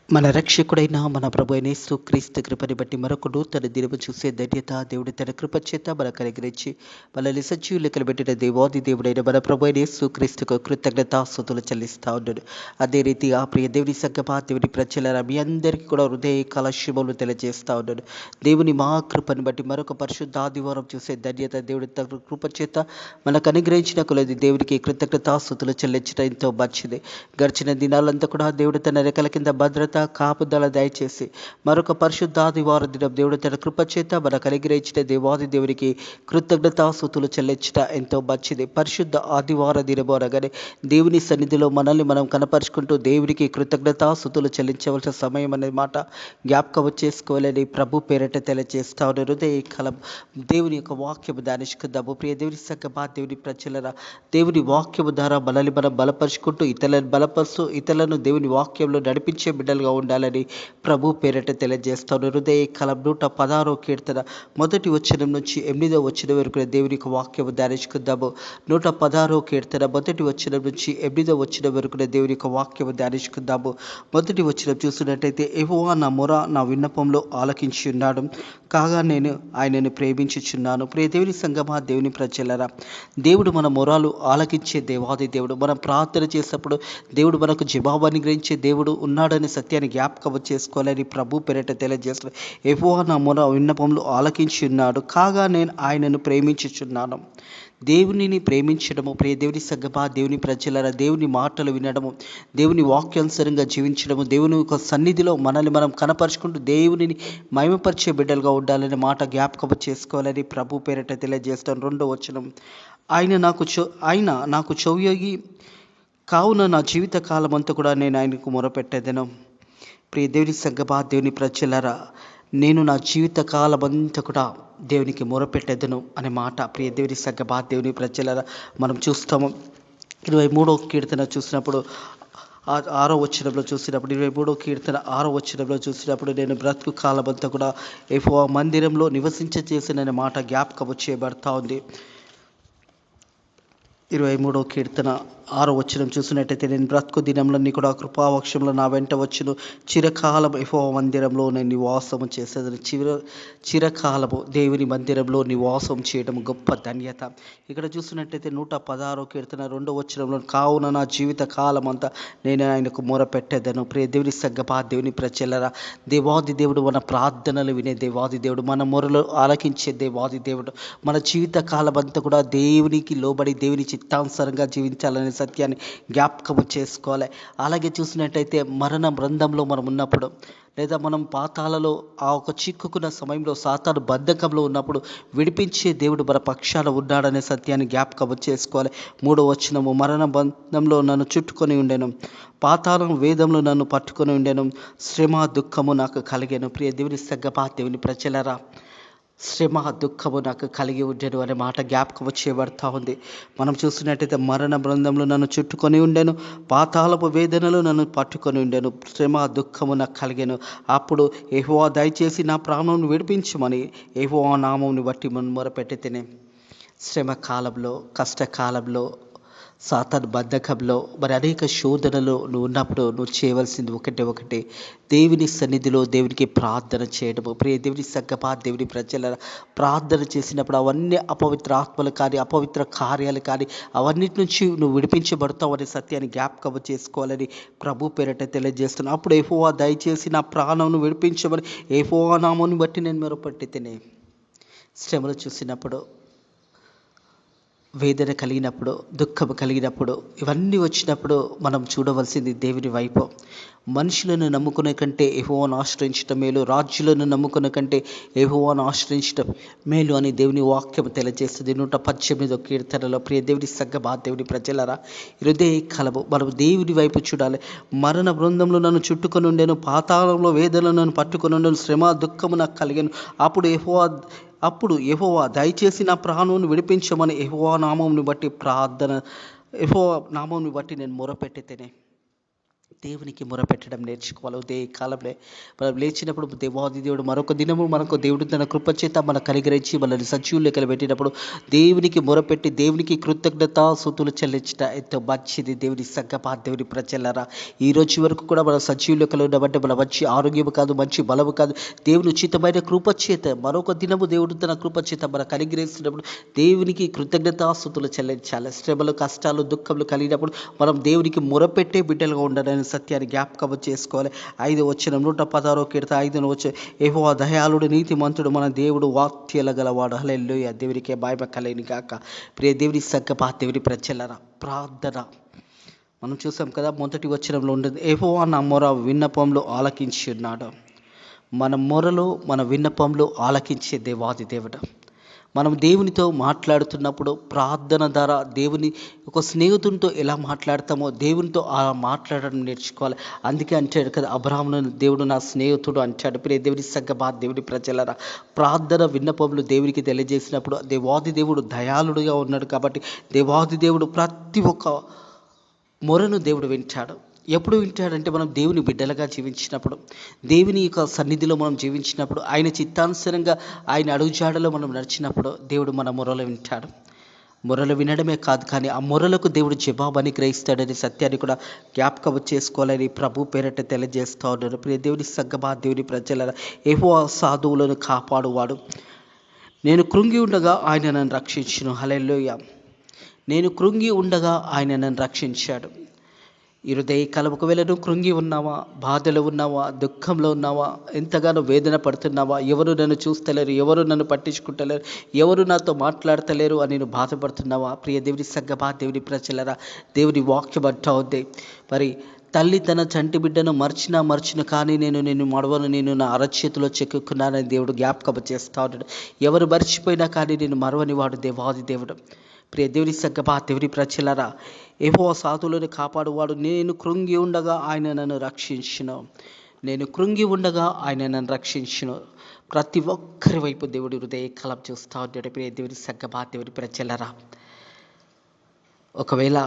మన రక్షకుడైన మన ప్రభు అయిన యేసుక్రీస్తు కృపని బట్టి మరొక నూతన దినము చూసే ధన్యత దేవుడి తన కృప చేత మనకు అనుగ్రహించి మనల్ని సజీవ లెక్కలు పెట్టిన దేవాది దేవుడైన మన ప్రభు అయిన యేసుక్రీస్తుకు కృతజ్ఞతాస్తుతులు చెల్లిస్తా ఉన్నాడు. అదే రీతి ఆ ప్రియ దేవుని సంగమా దేవుని ప్రజలారా మీ అందరికీ కూడా హృదయ కలశములు తెలియజేస్తా ఉన్నాడు. దేవుని మా కృపను బట్టి మరొక పరిశుద్ధ ఆదివారం చూసే ధన్యత దేవుడి తన కృప చేత మనకు అనుగ్రహించిన కొలది దేవుడికి కృతజ్ఞతాస్తుతులు చెల్లించడం ఎంతో మంచిది. గడిచిన దినాలంతా కూడా దేవుడు తన రెక్కల కింద భద్రత కాపుదల దయచేసి మరొక పరిశుద్ధాదివారం దినం దేవుడు తన కృప చేత మనకు అనుగ్రహించిన దేవాది దేవునికి కృతజ్ఞతాస్తుతులు చెల్లించట ఎంతో మంచిది. పరిశుద్ధ ఆదివార దినము అనగానే దేవుని సన్నిధిలో మనల్ని మనం కనపరుచుకుంటూ దేవునికి కృతజ్ఞతాస్తుతులు చెల్లించవలసిన సమయం అనే మాట జ్ఞాపకం చేసుకోవాలని ప్రభు పేరట తెలియజేస్తా ఉన్న హృదయ కలం దేవుని యొక్క వాక్యము ధ్యానించుకుందాము. ప్రియ దేవుని సంగమా దేవుని ప్రజలరా, దేవుని వాక్యము ద్వారా మనల్ని మనం బలపరుచుకుంటూ ఇతరులను బలపరుస్తూ ఇతరులను దేవుని వాక్యంలో నడిపించే బిడ్డలుగా ఉండాలని ప్రభు పేరట తెలియజేస్తాను. హృదయ కలం 116 కీర్తన మొదటి వచనం నుంచి 8వ వచనం వరకు దేవుని యొక్క వాక్యము ధ్యానించుకుందాము. 116 కీర్తన మొదటి వచనం నుంచి 8వ వచనం వరకు దేవుని యొక్క వాక్యము ధ్యానించుకుందాము. మొదటి వచనం చూసినట్టయితే, యెహోవా నా మొర నా విన్నపంలో ఆలకించి ఉన్నాడు, కాగా నేను ఆయనను ప్రేమించుచున్నాను. ప్రియ దేవుని సంగమా దేవుని ప్రజలరా, దేవుడు మన మొరాలు ఆలకించే దేవాది దేవుడు. మనం ప్రార్థన చేసినప్పుడు దేవుడు మనకు జవాబు అనుగ్రహించే దేవుడు ఉన్నాడని సత్యాన్ని జ్ఞాపకం చేసుకోవాలని ప్రభు పేరట తెలియజేస్తున్నాడు. యెహోవా నా మొర విన్నపంలో ఆలకించి ఉన్నాడు, కాగా నేను ఆయనను ప్రేమించుచున్నాను. దేవునిని ప్రేమించడము, ప్రియ దేవుని సంగమా దేవుని ప్రజలరా, దేవుని మాటలు వినడము, దేవుని వాక్యానుసారంగా జీవించడము, దేవుని యొక్క సన్నిధిలో మనల్ని మనం కనపరుచుకుంటూ దేవునిని మహిమపరిచే బిడ్డలుగా ఉండాలనే మాట జ్ఞాపకం చేసుకోవాలని ప్రభు పేరట తెలియజేస్తాను. 2వ వచనం, ఆయన నాకు చెవియొగ్గి కావున నా జీవిత కాలం అంతా కూడా నేను ఆయనకు మొరపెట్టేదను. ప్రియ దేవుని సంగమా దేవుని ప్రజలరా, నేను నా జీవిత కాలమంతా కూడా దేవునికి మొరపెట్టేదను అనే మాట ప్రియ దేవుని సంగమా దేవుని ప్రజలరా మనం చూస్తాము. 23వ కీర్తన చూసినప్పుడు 6వ వచనంలో చూసినప్పుడు 23వ కీర్తన 6వ వచనంలో చూసినప్పుడు, నేను బ్రతుకు కాలమంతా కూడా యెహోవా మందిరంలో నివసించేసిన మాట జ్ఞాపకం చేయబడతా ఉంది. 23వ కీర్తన 6వ వచనం చూసినట్టయితే, నేను బ్రతుకు దినంలన్నీ కూడా కృపావక్షంలో నా వెంట వచ్చును, చిరకాలము యెహోవా మందిరంలో నేను నివాసము చేసేదని. చిరకాలము దేవుని మందిరంలో నివాసం చేయడం గొప్ప ధన్యత. ఇక్కడ చూసినట్టయితే 116వ కీర్తన 2వ వచనంలో, కావున నా జీవిత కాలం అంతా నేను ఆయనకు మొరపెట్టేదను. ప్రియ దేవుని సంగమా దేవుని ప్రజలరా, దేవాది దేవుడు మన ప్రార్థనలు వినే దేవాది దేవుడు, మన మొరలు ఆలకించే దేవాది దేవుడు. మన జీవిత కాలం అంతా కూడా దేవునికి లోబడి దేవుని చిత్తానుసారంగా జీవించాలనే సత్యాన్ని జ్ఞాపకం చేసుకోవాలి. అలాగే చూసినట్టయితే మరణ బృందంలో మనం ఉన్నప్పుడు, లేదా మనం పాతాలలో ఆ ఒక చిక్కుకున్న సమయంలో సాతాను బంధకంలో ఉన్నప్పుడు విడిపించే దేవుడు మన పక్షాన ఉన్నాడనే సత్యాన్ని జ్ఞాపకం చేసుకోవాలి. 3వ వచనము, మరణ బంధంలో నన్ను చుట్టుకొని ఉండెను, పాతాళం వేదంలో నన్ను పట్టుకొని ఉండెను, శ్రమ దుఃఖము నాకు కలిగెను. ప్రియ దేవుని సంగమా దేవుని ప్రజలరా, శ్రమ దుఃఖము నాకు కలిగి ఉండెను అనే మాట జ్ఞాపకం చేయబడతా ఉంది. మనం చూసినట్టయితే మరణ బృందంలో నన్ను చుట్టుకొని ఉండెను, పాతాళపు వేదనలు నన్ను పట్టుకొని ఉండెను, శ్రమ దుఃఖము నాకు కలిగెను. అప్పుడు యెహోవా దయచేసి నా ప్రాణం విడిపించమని యెహోవా నామమును బట్టి మొరపెట్టితిని. శ్రమ కాలంలో, కష్టకాలంలో, సాతాను బంధకంలో, మరి అనేక శోధనలో నువ్వు ఉన్నప్పుడు నువ్వు చేయవలసింది ఒకటే, దేవుని సన్నిధిలో దేవునికి ప్రార్థన చేయడము. ప్రియ దేవుని సంగమా దేవుని ప్రజల ప్రార్థన చేసినప్పుడు అవన్నీ అపవిత్ర ఆత్మలు కానీ అపవిత్ర కార్యాలు కానీ అవన్నిటి నుంచి నువ్వు విడిపించబడతావు అనే సత్యాన్ని జ్ఞాపకం చేసుకోవాలని ప్రభు పేరట తెలియజేస్తున్నాను. అప్పుడు యెహోవా దయచేసి నా ప్రాణంను విడిపించమని యెహోవా నామమును బట్టి నేను మొరపెట్టితిని. శ్రమలు చూసినప్పుడు, వేదన కలిగినప్పుడు, దుఃఖం కలిగినప్పుడు, ఇవన్నీ వచ్చినప్పుడు మనం చూడవలసింది దేవుని వైపు. మనుషులను నమ్ముకునే కంటే యెహోవాను ఆశ్రయించటం మేలు, రాజులను నమ్ముకునే కంటే యెహోవాను ఆశ్రయించటం మేలు అని దేవుని వాక్యం తెలియజేస్తుంది. 118వ కీర్తనలో. ప్రియ దేవుని సంగమా దేవుని ప్రజలరా, హృదయ కలము మనం దేవుని వైపు చూడాలి. మరణ బృందంలో నన్ను చుట్టుకొని ఉండేను, పాతాళంలో వేదనలు నన్ను పట్టుకొని ఉండేను, శ్రమ దుఃఖము నాకు కలిగాను. అప్పుడు యెహోవా దయచేసి నా ప్రాణమును విడిపించమని యెహోవా నామమును బట్టి నేను మొరపెట్టితేనే. దేవునికి మొరపెట్టడం నేర్చుకోవాలి. ఉదయ కాలంలో మనం లేచినప్పుడు దేవాది దేవుడు మరొక దినము మనకు దేవుడు తన కృపచేత మనకు అనుగ్రహించి మనల్ని సజీవ లెక్కలు పెట్టినప్పుడు దేవునికి మొరపెట్టి దేవునికి కృతజ్ఞతాస్తుతులు చెల్లించడం ఎంతో మంచిది. దేవుని సంగమా, దేవుని ప్రజలారా, ఈ రోజు వరకు కూడా మన సజీవ లెక్కలు ఉండబట్టి మన మంచి ఆరోగ్యం కాదు, మంచి బలము కాదు, దేవుని ఉచితమైన కృపచేత మరొక దినము దేవుడు తన కృపచేత మనకు అనుగ్రహిస్తున్నప్పుడు దేవునికి కృతజ్ఞతాస్తుతులు చెల్లించాలి. శ్రమలు, కష్టాలు, దుఃఖములు కలిగినప్పుడు మనం దేవునికి మొరపెట్టే బిడ్డలుగా ఉండాలని సత్యాన్ని జ్ఞాపకం చేసుకోవాలి. 5వ వచనం 116వ కీర్తన 5వ వచనం, యెహోవా దయాళుడు నీతిమంతుడు మన దేవుడు వాక్యల గలవాడు. హల్లెలూయా. దేవునికి మహిమ కలుగును గాక. ప్రియ దేవుని సంగమా, దేవుని ప్రజలారా, ప్రార్థన మనం చూసాం కదా. మొదటి వచనంలో ఉంటుంది, యెహోవా నా మొర విన్నపంలో ఆలకించి ఉన్నాడు. మన మొరలో మన విన్నపంలో ఆలకించే దేవాది దేవుడు. మనం దేవునితో మాట్లాడుతున్నప్పుడు ప్రార్థన ద్వారా దేవుని ఒక స్నేహితునితో ఎలా మాట్లాడతామో దేవునితో అలా మాట్లాడడం నేర్చుకోవాలి. అందుకే అంటాడు కదా, అబ్రహామును దేవుడు నా స్నేహితుడు అంటాడు. ప్రియ దేవుని సంగమా, దేవుని ప్రజలారా, ప్రార్థన విన్నపములు దేవునికి తెలియజేసినప్పుడు దేవాది దేవుడు దయాళుడుగా ఉన్నాడు కాబట్టి దేవాది దేవుడు ప్రతి ఒక్క మొరను దేవుడు వింటాడు. ఎప్పుడు వింటాడంటే మనం దేవుని బిడ్డలుగా జీవించినప్పుడు, దేవుని యొక్క సన్నిధిలో మనం జీవించినప్పుడు, ఆయన చిత్తానుసారంగా ఆయన అడుగుజాడలో మనం నడిచినప్పుడు దేవుడు మన మొరలు వింటాడు. మొరలు వినడమే కాదు, కానీ ఆ మొరలకు దేవుడు జవాబుని గ్రహిస్తాడని సత్యాన్ని కూడా జ్ఞాపకం చేసుకోవాలని ప్రభు పేరట తెలియజేస్తూ ఉన్నారు. ప్రియ దేవుని సంగమా, దేవుని ప్రజలారా, యెహోవా సాధువులను కాపాడువాడు. నేను కృంగి ఉండగా ఆయన నన్ను రక్షించును. హల్లెలూయా. నేను కృంగి ఉండగా ఆయన నన్ను రక్షించాడు. ఈ హృదయకాలం ఒకవేళ నువ్వు కృంగి ఉన్నావా, బాధలో ఉన్నావా, దుఃఖంలో ఉన్నావా, ఎంతగానో వేదన పడుతున్నావా, ఎవరు నన్ను చూస్తలేరు, ఎవరు నన్ను పట్టించుకుంటలేరు, ఎవరు నాతో మాట్లాడతలేరు అని నువ్వు బాధపడుతున్నావా? ప్రియ దేవుని సంగమా, దేవుని ప్రజలారా, దేవుని వాక్యం అంటా ఉంది, మరి తల్లి తన చంటి బిడ్డను మర్చిన కానీ నేను మడవను, నేను నా అరచేతిలో చెక్కున్నానని దేవుడు జ్ఞాపకం చేస్తూ ఉన్నాడు. ఎవరు మర్చిపోయినా కానీ నేను మరవని వాడు దేవాది దేవుడు. ప్రియ దేవుని సంగమా, దేవుని ప్రజలారా, యెహోవా సాధువులను కాపాడువాడు. నేను కృంగి ఉండగా ఆయన నన్ను రక్షించును. నేను కృంగి ఉండగా ఆయన నన్ను రక్షించును. ప్రతి ఒక్కరి వైపు దేవుడి హృదయకాలం చూస్తూ ఉంటాడు. ప్రియ దేవుని సంగమా, దేవుని ప్రజలారా, ఒకవేళ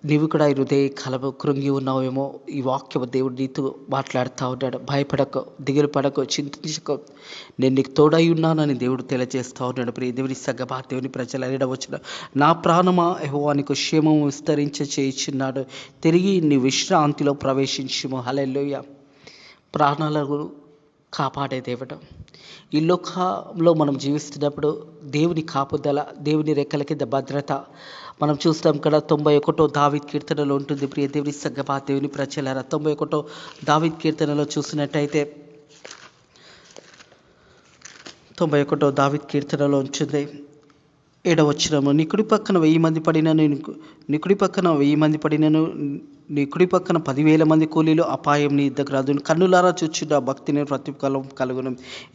నీవు కూడా ఈ హృదయకాలము కృంగి ఉన్నావేమో, ఈ వాక్యము దేవుడు నీతో మాట్లాడుతూ ఉన్నాడు. భయపడకు, దిగులు పడకు, చింతించకు, నేను నీకు తోడై ఉన్నానని దేవుడు తెలియజేస్తూ ఉన్నాడు. ప్రియ దేవుని సంగమా, దేవుని ప్రజలు వచ్చిన నా ప్రాణమా, యెహోవా నీకు క్షేమము విస్తరించ చేయుచున్నాడు, తిరిగి నీ విశ్రాంతిలో ప్రవేశించుము. హల్లెలూయా. ప్రాణాలను కాపాడే దేవుడు. ఈ లోకంలో మనం జీవిస్తున్నప్పుడు దేవుని కాపుదల, దేవుని రెక్కల కింద భద్రత మనం చూస్తాం కదా. 91వ దావీదు కీర్తనలో ఉంటుంది. ప్రియ దేవుని సంగమా, దేవుని ప్రజలారా, 91వ దావీదు కీర్తనలో చూసినట్టయితే 91వ దావీదు కీర్తనలో ఉంటుంది. 7వ వచనము, నీ కుడి పక్కన 1000 మంది పడినను, నీ కుడి పక్కన 1000 మంది పడినను, నీ కుడి పక్కన 10,000 మంది కూలీలు అపాయం నీ ఇద్దరు రాదు. కన్నులారా చూచుట భక్తిని ప్రతిఫలం కలుగును.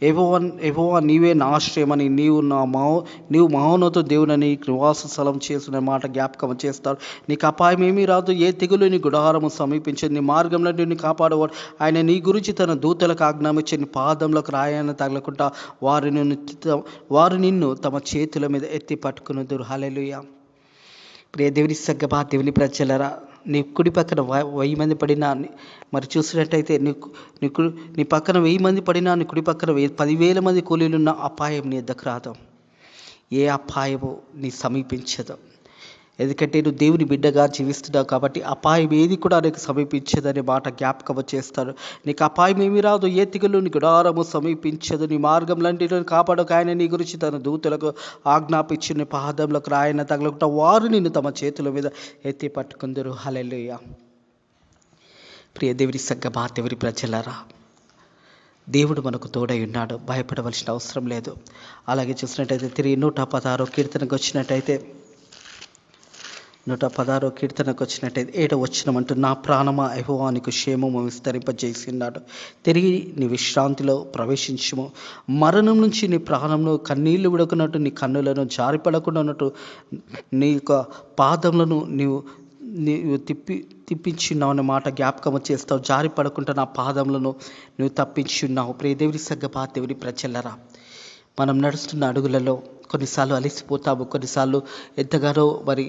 యెహోవా నీవే నా ఆశ్రయమని, నీవు మహోన్నత దేవునని నివాస స్థలం చేసిన మాట జ్ఞాపకం చేస్తాడు. నీకు అపాయం ఏమీ రాదు, ఏ తెగులు నీ గుడారము సమీపించదు. నీ మార్గంలో నిన్ను కాపాడేవాడు ఆయన. నీ గురించి తన దూతలకు ఆజ్ఞాపించి నీ పాదంలోకి రాయన తగలకుండా వారు నిన్ను తమ చేతుల మీద ఎత్తి పట్టుకునుదురు. హల్లెలూయా. ప్రియ దేవుని సంగమా, దేవుని ప్రజలారా, నీ కుడి పక్కన 1000 మంది పడినా, మరి చూసినట్టయితే నీ పక్కన 1000 మంది పడినా, నీ కుడి పక్కన 10,000 మంది కూలీలున్న అపాయం నీ ఎద్దకు రాదు. ఏ అపాయము నీ సమీపించదు. ఎందుకంటే నువ్వు దేవుని బిడ్డగా జీవిస్తున్నావు కాబట్టి అపాయం ఏది కూడా నీకు సమీపించదనే మాట జ్ఞాపకం చేస్తాడు. నీకు అపాయం ఏమీ రాదు, ఏ తెగులు నీ గుడారము సమీపించదు. నీ మార్గంలాంటి కాపాడక ఆయన నీ గురించి తన దూతలకు ఆజ్ఞాపించి నీ పాదంలోకి రాయన తగలకుండా వారు నిన్ను తమ చేతుల మీద ఎత్తి పట్టుకుందరు. హల్లెలూయా. ప్రియ దేవుని సంగమా, దేవుని ప్రజలారా, దేవుడు మనకు తోడై ఉన్నాడు, భయపడవలసిన అవసరం లేదు. అలాగే చూసినట్టయితే తిరిగి 116వ కీర్తనకు వచ్చినట్టయితే 116వ కీర్తనకు వచ్చినట్టయితే 7వ వచనం అంటూ, నా ప్రాణమా, యెహోవా నీకు క్షేమము విస్తరింపజేసినాడు, తిరిగి నీ విశ్రాంతిలో ప్రవేశించుము. మరణం నుంచి నీ ప్రాణంను కన్నీళ్లు విడకున్నట్టు, నీ కన్నులను జారిపడకుండా ఉన్నట్టు, నీ యొక్క పాదములను నీవు తిప్పించున్నావు అనే మాట జ్ఞాపకం చేస్తావు. జారి పడకుండా నా పాదములను నువ్వు తప్పించున్నావు. ప్రియ దేవుని సంగమా, దేవుని ప్రజలారా, మనం నడుస్తున్న అడుగులలో కొన్నిసార్లు అలసిపోతాము, కొన్నిసార్లు ఎంతగానో మరి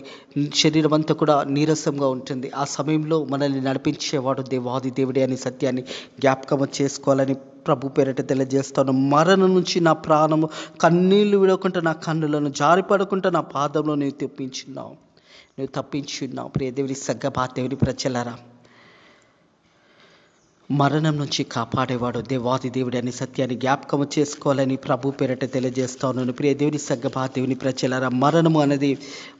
శరీరం అంతా కూడా నీరసంగా ఉంటుంది. ఆ సమయంలో మనల్ని నడిపించేవాడు దేవాది దేవుడే అనే సత్యాన్ని జ్ఞాపకం చేసుకోవాలని ప్రభు పేరిట తెలియజేస్తాను. మరణం నుంచి నా ప్రాణము కన్నీళ్లు విడవకుండా నా కన్నులను జారిపడకుండా నా పాదంలో నువ్వు తప్పించున్నావు. ప్రియ దేవుని సగ్గపా దేవుని ప్రజలారా, మరణం నుంచి కాపాడేవాడు దేవాది దేవుడి అనే సత్యాన్ని జ్ఞాపకం చేసుకోవాలని ప్రభు పేరిట తెలియజేస్తాను. ప్రియ దేవుని సగ్గపా దేవుని ప్రజలారా, మరణము అనేది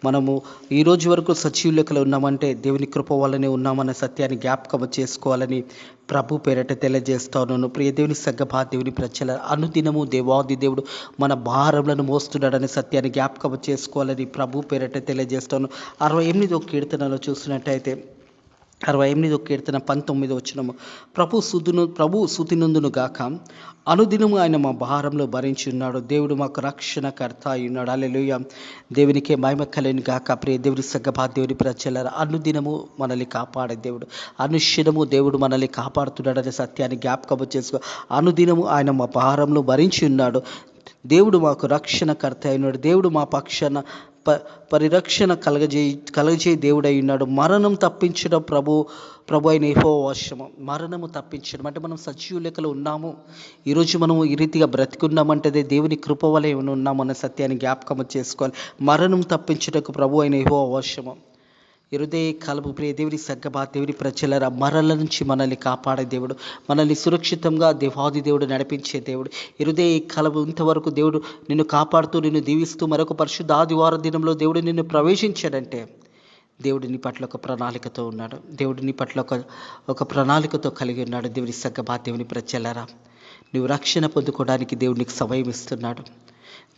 మనము ఈ రోజు వరకు సజీవులకలు ఉన్నామంటే దేవుని కృప వల్లనే ఉన్నామన్న సత్యాన్ని జ్ఞాపకం చేసుకోవాలని ప్రభు పేరిట తెలియజేస్తాను. ప్రియ దేవుని సగ్గపా దేవుని ప్రజల అనుదినము దేవాది దేవుడు మన భారములను మోస్తున్నాడనే సత్యాన్ని జ్ఞాపకం చేసుకోవాలని ప్రభు పేరిట తెలియజేస్తాను. 68వ కీర్తనలో చూసినట్టయితే 68వ కీర్తన 19వ వచనము, ప్రభు స్తుతినందును గాక, అనుదినము ఆయన మా భారంలో భరించి ఉన్నాడు, దేవుడు మాకు రక్షణకర్త అయి ఉన్నాడు. హల్లెలూయా. దేవునికే మహిమ కలుగును గాక. ప్రియ దేవుని సగ్గపా దేవుని ప్రజలారా, అనుదినము మనల్ని కాపాడే దేవుడు, అనుక్షణము దేవుడు మనల్ని కాపాడుతున్నాడనే సత్యాన్ని జ్ఞాపకం చేసుకో. అనుదినము ఆయన మా భారంలో భరించి ఉన్నాడు, దేవుడు మాకు రక్షణకర్త అయినాడు, దేవుడు మా పక్షాన పరిరక్షణ కలగజే దేవుడై ఉన్నాడు. మరణం తప్పించడం ప్రభు అయిన యెహోవా వశము. మరణము తప్పించడం అంటే మనం సజీవ లెక్కలో ఉన్నాము, ఈరోజు మనము ఈ రీతిగా బ్రతికున్నామంటే దేవుని కృప వలె ఉన్నామన్న సత్యాన్ని జ్ఞాపకం చేసుకోవాలి. మరణం తప్పించటకు ప్రభు అయిన యెహోవా వశము. హృదయ కలుపు ప్రియ దేవుని సగ్గపా దేవుని ప్రజలారా, మరణల నుంచి మనల్ని కాపాడే దేవుడు, మనల్ని సురక్షితంగా దేవాది దేవుడు నడిపించే దేవుడు. హృదయ కలుపు ఇంతవరకు దేవుడు నిన్ను కాపాడుతూ నిన్ను దీవిస్తూ మరొక పరిశుద్ధ ఆదివారం దినంలో దేవుడు నిన్ను ప్రవేశించాడంటే దేవుడు నీ పట్ల ఒక ప్రణాళికతో ఉన్నాడు. దేవుడు నీ పట్ల ఒక ప్రణాళికతో కలిగి ఉన్నాడు. దేవుని సగ్గపా దేవుని ప్రజలారా, నువ్వు రక్షణ పొందుకోవడానికి దేవుడు నీకు సమయం ఇస్తున్నాడు.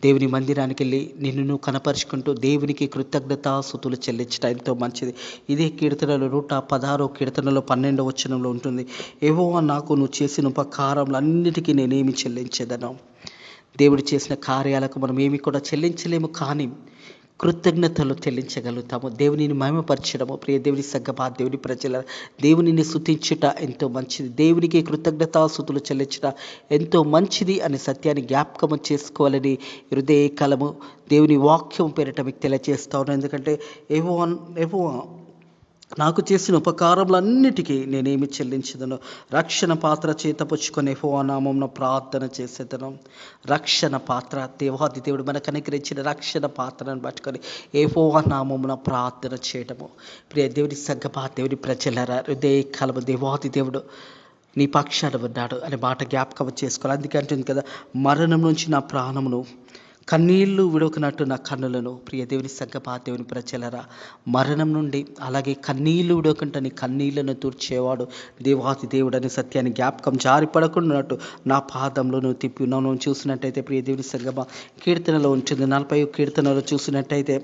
దేవుని మందిరానికి వెళ్ళి నిన్ను కనపరుచుకుంటూ దేవునికి కృతజ్ఞతాస్తుతులు చెల్లించడం ఎంతో మంచిది. ఇదే కీర్తనలో 116వ కీర్తనలో 12వ వచనంలో ఉంటుంది, యెహోవా నాకు నువ్వు చేసిన ఉపకారములన్నిటికీ నేనేమి చెల్లించేదను. దేవుడు చేసిన కార్యాలకు మనం ఏమి కూడా చెల్లించలేము, కానీ కృతజ్ఞతలు చెల్లించగలుగుతాము. దేవునిని మహిమపరచడము. ప్రియ దేవుని సగ్గపా దేవుని ప్రజల, దేవునిని స్తుతించుట ఎంతో మంచిది, దేవునికి కృతజ్ఞతాస్తుతులు చెల్లించుట ఎంతో మంచిది అనే సత్యాన్ని జ్ఞాపకం చేసుకోవాలని హృదయ కలము దేవుని వాక్యం పేరిట మీకు తెలియజేస్తాను. ఎందుకంటే యెహోవా నాకు చేసిన ఉపకారములన్నిటికీ నేనేమి చెల్లించదను. రక్షణ పాత్ర చేతపుచ్చుకొని యెహోవా నామమున ప్రార్థన చేసేదను. రక్షణ పాత్ర, దేవాది దేవుడు మనకు అనుగ్రహించిన రక్షణ పాత్రను పట్టుకొని యెహోవా నామమున ప్రార్థన చేయడము. ప్రియ దేవుని సగ్గపా దేవుని ప్రజలారా, హృదయ కలము దేవాది దేవుడు నీ పక్షాన ఉన్నాడు అనే మాట జ్ఞాపకం చేసుకోవాలి. అందుకే అంటుంది కదా, మరణం నుంచి నా ప్రాణమును కన్నీళ్లు విడవకున్నట్టు నా కన్నులను. ప్రియ దేవుని సగ్గపా దేవుని ప్రజలారా, మరణం నుండి అలాగే కన్నీళ్లు విడవకుండా నీ కన్నీళ్లను తూర్చేవాడు దేవాది దేవుడు అనే సత్యాన్ని జ్ఞాపకం జారిపడకున్నట్టు నా పాదంలో నువ్వు తిప్పి ఉన్నావు. నువ్వు చూసినట్టయితే ప్రియ దేవుని సగ్గపా కీర్తనలో ఉంటుంది. 40వ కీర్తనలో చూసినట్టయితే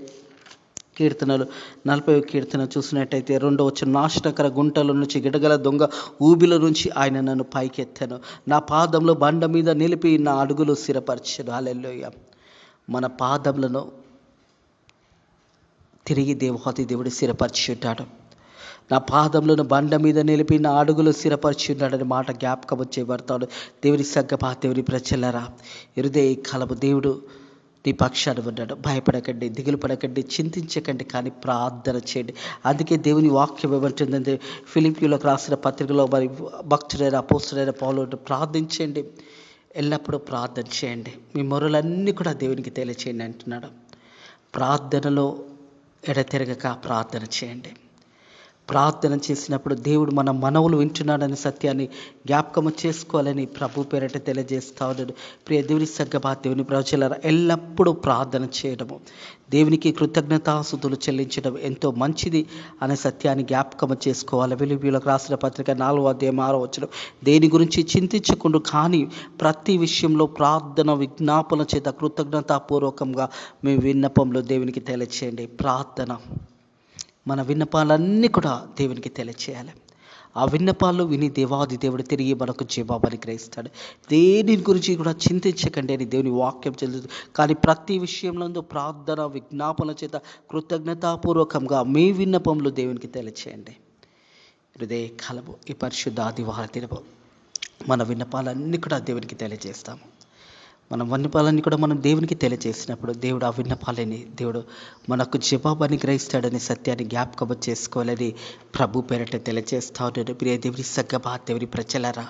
40వ కీర్తన చూసినట్టయితే 2వ వచనం, నాశనకర గుంటల నుంచి గిడగల దొంగ ఊబిల నుంచి ఆయన నన్ను పైకెత్తాను, నా పాదంలో బండ మీద నిలిపి నా అడుగులు స్థిరపరిచాను. హల్లెలూయా. మన పాదములను తిరిగి దేవాది దేవుడు స్థిరపరిచుంటాడు. నా పాదములను బండ మీద నిలిపి నా అడుగులు స్థిరపరిచున్నాడని మాట జ్ఞాపకం చేయబడతాడు. దేవుని సగ్గపా దేవుని ప్రజలారా, హృదయ కలము దేవుడు నీ పక్షాన ఉన్నాడు. భయపడకండి, దిగులు పడకండి, చింతించకండి, కానీ ప్రార్థన చేయండి. అందుకే దేవుని వాక్యం ఏమంటుందంటే, ఫిలిప్పీయులకు రాసిన పత్రికలో మరి భక్తుడైన అపోస్తుడైన పౌలు ప్రార్థించండి, ఎల్లప్పుడూ ప్రార్థన చేయండి, మీ మొరలన్నీ కూడా దేవునికి తెలియచేయండి అంటున్నాడు. ప్రార్థనలో ఎడతెరగక ప్రార్థన చేయండి. ప్రార్థన చేసినప్పుడు దేవుడు మన మనవులు వింటున్నాడనే సత్యాన్ని జ్ఞాపకం చేసుకోవాలని ప్రభు పేరట తెలియజేస్తా ఉన్నాడు. ప్రియ దేవుని సగ్గపా దేవుని ప్రజలారా, ఎల్లప్పుడూ ప్రార్థన చేయడము, దేవునికి కృతజ్ఞతాస్తుతులు చెల్లించడం ఎంతో మంచిది అనే సత్యాన్ని జ్ఞాపకం చేసుకోవాలి. ఫిలిప్పీయులకు రాసిన పత్రిక 4వ అధ్యాయం 6వ వచనం, దేని గురించి చింతించకుండా కానీ ప్రతి విషయంలో ప్రార్థన విజ్ఞాపన చేత కృతజ్ఞతాపూర్వకంగా మీ విన్నపంలో దేవునికి తెలియచేయండి. ప్రార్థన, మన విన్నపాలన్నీ కూడా దేవునికి తెలియచేయాలి. ఆ విన్నపాలు విని దేవాది దేవుడు తిరిగి మనకు జవాబుని గ్రహిస్తాడు. దేని గురించి కూడా చింతించకండి అని దేవుని వాక్యం చెల్లుతుంది. కానీ ప్రతి విషయంలో ప్రార్థన విజ్ఞాపన చేత కృతజ్ఞతాపూర్వకంగా మీ విన్నపంలో దేవునికి తెలియచేయండి. హృదయ కలము ఈ పరిశుద్ధ ఆదివార దినము మన విన్నపాలన్నీ కూడా దేవునికి తెలియజేస్తాము. మన విన్నపాలన్నీ కూడా మనం దేవునికి తెలియజేసినప్పుడు దేవుడు ఆ విన్నపాలని దేవుడు మనకు జవాబు అనుగ్రహిస్తాడనే సత్యాన్ని జ్ఞాపకం చేసుకోవాలని ప్రభు పేరట తెలియజేస్తా ఉన్నాడు. ప్రియ దేవుని సగ్గమా, దేవుని ప్రజలారా,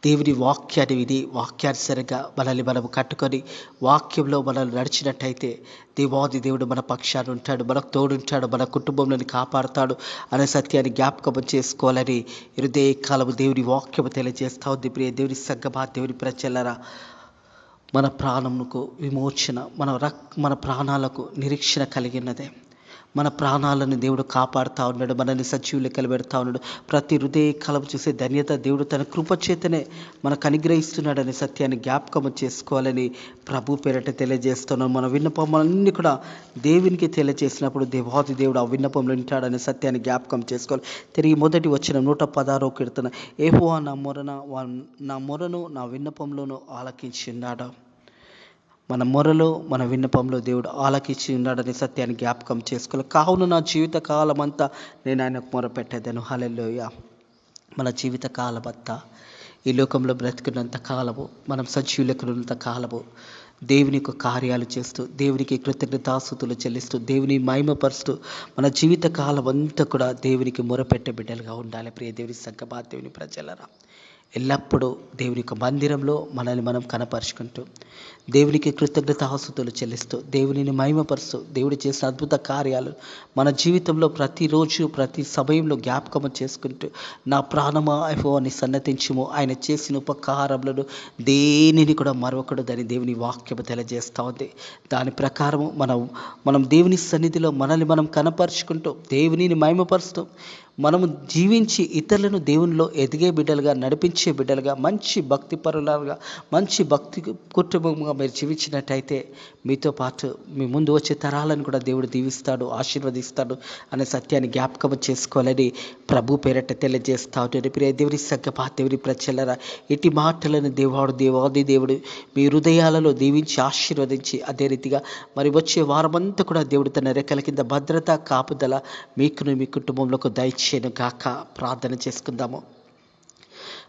దేవుని వాక్యాన్ని విని వాక్యానుసారంగా మనల్ని మనం కట్టుకొని వాక్యంలో మనల్ని నడిచినట్టయితే దేవాది దేవుడు మన పక్షాన్ని ఉంటాడు, మనకు తోడుంటాడు, మన కుటుంబంలోని కాపాడుతాడు అనే సత్యాన్ని జ్ఞాపకం చేసుకోవాలని హృదయ కాలము దేవుని వాక్యము తెలియజేస్తా ఉంది. ప్రియ దేవుని సగ్గమా, దేవుని ప్రజలారా, మన ప్రాణముకు విమోచన, మన ప్రాణాలకు నిరీక్షణ కలిగినదే. మన ప్రాణాలను దేవుడు కాపాడుతూ ఉన్నాడు, మనల్ని సజీవ లెక్కలు పెడతా ఉన్నాడు. ప్రతి హృదయ కలం చూసే ధన్యత దేవుడు తన కృపచేతనే మనకు అనుగ్రహిస్తున్నాడనే సత్యాన్ని జ్ఞాపకం చేసుకోవాలని ప్రభు పేరట తెలియజేస్తున్నాం. మన విన్నపములన్నీ కూడా దేవునికి తెలియజేసినప్పుడు దేవాది దేవుడు ఆ విన్నపంలో వింటాడనే సత్యాన్ని జ్ఞాపకం చేసుకోవాలి. తిరిగి మొదటి వచ్చిన 116వ కీర్తన, యెహోవా నా మొరను నా విన్నపంలోనూ ఆలకించున్నాడు. మన మొరలో మన విన్నపంలో దేవుడు ఆలకించి ఉన్నాడనే సత్యాన్ని జ్ఞాపకం చేసుకోవాలి. కావున నా జీవిత కాలం అంతా నేను ఆయనకు మొరపెట్టేదను. హల్లెలూయా. మన జీవిత కాలమంతా ఈ లోకంలో బ్రతికినంత కాలము, మనం సజీవులకున్నంత కాలము దేవుని యొక్క కార్యాలు చేస్తూ, దేవునికి కృతజ్ఞతాస్తుతులు చెల్లిస్తూ, దేవుని మహిమపరుస్తూ మన జీవిత కాలం అంతా కూడా దేవునికి మొరపెట్టే బిడ్డలుగా ఉండాలి. ప్రియ దేవుని సంగమా, దేవుని ప్రజలరా, ఎల్లప్పుడూ దేవుని యొక్క మందిరంలో మనల్ని మనం కనపరుచుకుంటూ, దేవునికి కృతజ్ఞతాస్తుతులు చెల్లిస్తూ, దేవునిని మహిమపరుస్తూ, దేవుడు చేసిన అద్భుత కార్యాలు మన జీవితంలో ప్రతిరోజు ప్రతి సమయంలో జ్ఞాపకం చేసుకుంటూ, నా ప్రాణమా యెహోవాని సన్నతించుము, ఆయన చేసిన ఉపకారములను దేనిని కూడా మరొకడు దేవుని వాక్యము తెలియజేస్తూ ఉంది. దాని ప్రకారము మనం దేవుని సన్నిధిలో మనల్ని మనం కనపరుచుకుంటూ, దేవునిని మహిమపరుస్తూ, మనము జీవించి ఇతరులను దేవునిలో ఎదిగే బిడ్డలుగా, నడిపించే బిడ్డలుగా, మంచి భక్తి పరులుగా, మంచి భక్తి కుటుంబంగా మీరు జీవించినట్టయితే మీతో పాటు మీ ముందు వచ్చే తరాలను కూడా దేవుడు దీవిస్తాడు, ఆశీర్వదిస్తాడు అనే సత్యాన్ని జ్ఞాపకం చేసుకోవాలని ప్రభు పేరట తెలియజేస్తా ఉంటాడు. ప్రియ దేవుని సగ్గమా, దేవుని ప్రజలారా, ఇటు మాటలను దేవాది దేవుడు మీ హృదయాలలో దీవించి ఆశీర్వదించి, అదే రీతిగా మరి వచ్చే వారమంతా కూడా దేవుడు తన రెక్కల కింద భద్రత, కాపుదల మీకును మీ కుటుంబంలోకి దయచేయను గాక. ప్రార్థన చేసుకుందాము.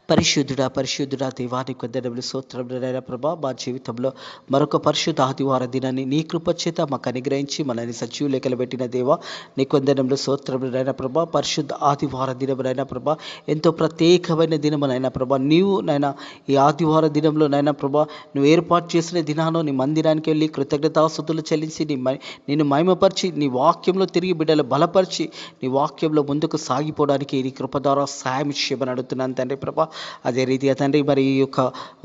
పరిశుద్ధుడా దేవాని కొందరు స్తోత్రములైన ప్రభా, మా జీవితంలో మరొక పరిశుద్ధ ఆదివార దినాన్ని నీ కృపచేత మాకు అనుగ్రహించి మనల్ని సజీవ లెక్కలు పెట్టిన దేవా, నీ కొందరంలో స్తోత్రములైన ప్రభా. పరిశుద్ధ ఆదివార దినమునైనా ప్రభా, ఎంతో ప్రత్యేకమైన దినమునైనా ప్రభా, నీవు నైనా ఈ ఆదివార దినంలో నైనా ప్రభా, నువ్వు ఏర్పాటు చేసిన దినాల్లో నీ మందిరానికి వెళ్ళి కృతజ్ఞతాస్తుతులు చెల్లించి నిన్ను మహిమపరిచి, నీ వాక్యంలో తిరిగి బిడ్డలు బలపరిచి, నీ వాక్యంలో ముందుకు సాగిపోవడానికి నీ కృప ద్వారా సాయం చేయమని అడుగుతున్నాను తండ్రి ప్రభా. అదే రీతిగా తండ్రి, మరి ఈ యొక్క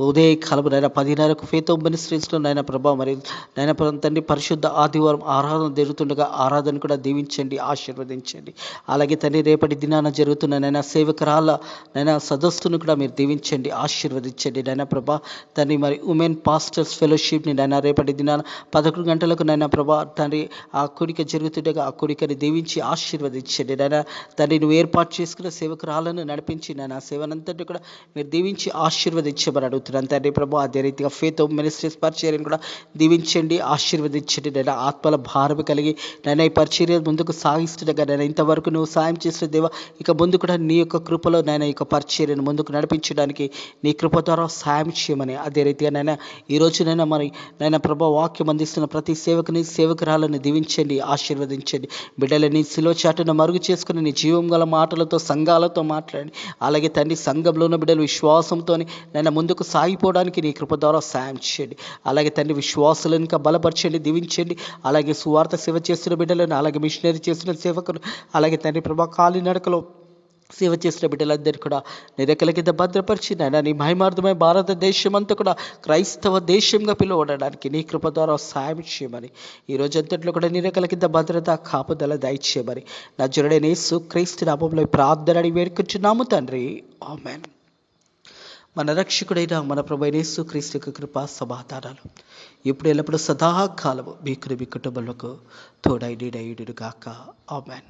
ఉదయ కాలం 10:30 ఫేత్ మినిస్ట్రీస్లో నాయన ప్రభా, మరి నాయన తండ్రి పరిశుద్ధ ఆదివారం ఆరాధన జరుగుతుండగా ఆరాధన కూడా దీవించండి, ఆశీర్వదించండి. అలాగే తండ్రి రేపటి దినాన జరుగుతున్న నైనా సేవకురాల నైనా సదస్సును కూడా మీరు దీవించండి, ఆశీర్వదించండి నైనా ప్రభా. తండ్రి మరి ఉమెన్ పాస్టర్స్ ఫెలోషిప్ని నైనా రేపటి దినాన 11 గంటలకు నైనా ప్రభా తండ్రి ఆ కూడిక జరుగుతుండగా ఆ కూడికని దీవించి ఆశీర్వదించండి నైనా తండ్రి. నువ్వు ఏర్పాటు చేసుకున్న సేవకురాలను నడిపించి నైనా సేవనంతటి కూడా మీరు దీవించి ఆశీర్వదించమని అడుగుతున్నాను తండ్రి ప్రభు. అదే రీతిగా ఫేత్ మినిస్ట్రీస్ పరిచర్యను కూడా దీవించండి, ఆశీర్వదించండి నైనా. ఆత్మల భారం కలిగి నైనా ఈ పరిచర్య ముందుకు సాగిస్తుండగా నైనా ఇంతవరకు నువ్వు సాయం చేసిన దేవా, ఇక ముందు కూడా నీ యొక్క కృపలో నైనా ఈ యొక్క పరిచర్యను ముందుకు నడిపించడానికి నీ కృప ద్వారా సాయం చేయమని, అదే రీతిగా నైనా ఈరోజు నైనా మరి నైనా ప్రభు వాక్యం అందిస్తున్న ప్రతి సేవకురాలను దీవించండి, ఆశీర్వదించండి. బిడ్డలని శిలువ చాటున మరుగు చేసుకుని నీ జీవం గల మాటలతో సంఘాలతో మాట్లాడండి. అలాగే తండ్రి సంఘంలో ఉన్న బిడ్డలు విశ్వాసంతో నైనా ముందుకు సాగిపోవడానికి నీ కృప ద్వారా సాయం చేయండి. అలాగే తండ్రి విశ్వాసులను ఇంకా బలపరచండి, దీవించండి. అలాగే సువార్త సేవ చేస్తున్న బిడ్డలను, అలాగే మిషనరీ చేస్తున్న సేవకులు, అలాగే తండ్రి ప్రభా కాలినడకలో సేవ చేసిన బిడ్డలందరినీ కూడా నీ రెక్కల కింద భద్రపరిచి నైనా నీ మహిమార్థమై భారతదేశం అంతా కూడా క్రైస్తవ దేశంగా పిలువడడానికి నీ కృప ద్వారా సాయం చేయమని, ఈ రోజు అంతట్లో కూడా నీ రెక్కల కింద భద్రత, కాపుదల దయచేయమని నజరుడైన యేసు క్రీస్తు నామములో ప్రార్థన అడిగి వేడుకుంటున్నాము తండ్రి, ఆమేన్. మన రక్షకుడైన మన ప్రభువైన యేసు క్రీస్తు యొక్క కృపా సమాధానాలు ఇప్పుడు ఎల్లప్పుడూ సదాకాలము మీకు మీ కుటుంబాలకు తోడై నీడయుడును గాక. ఆమేన్.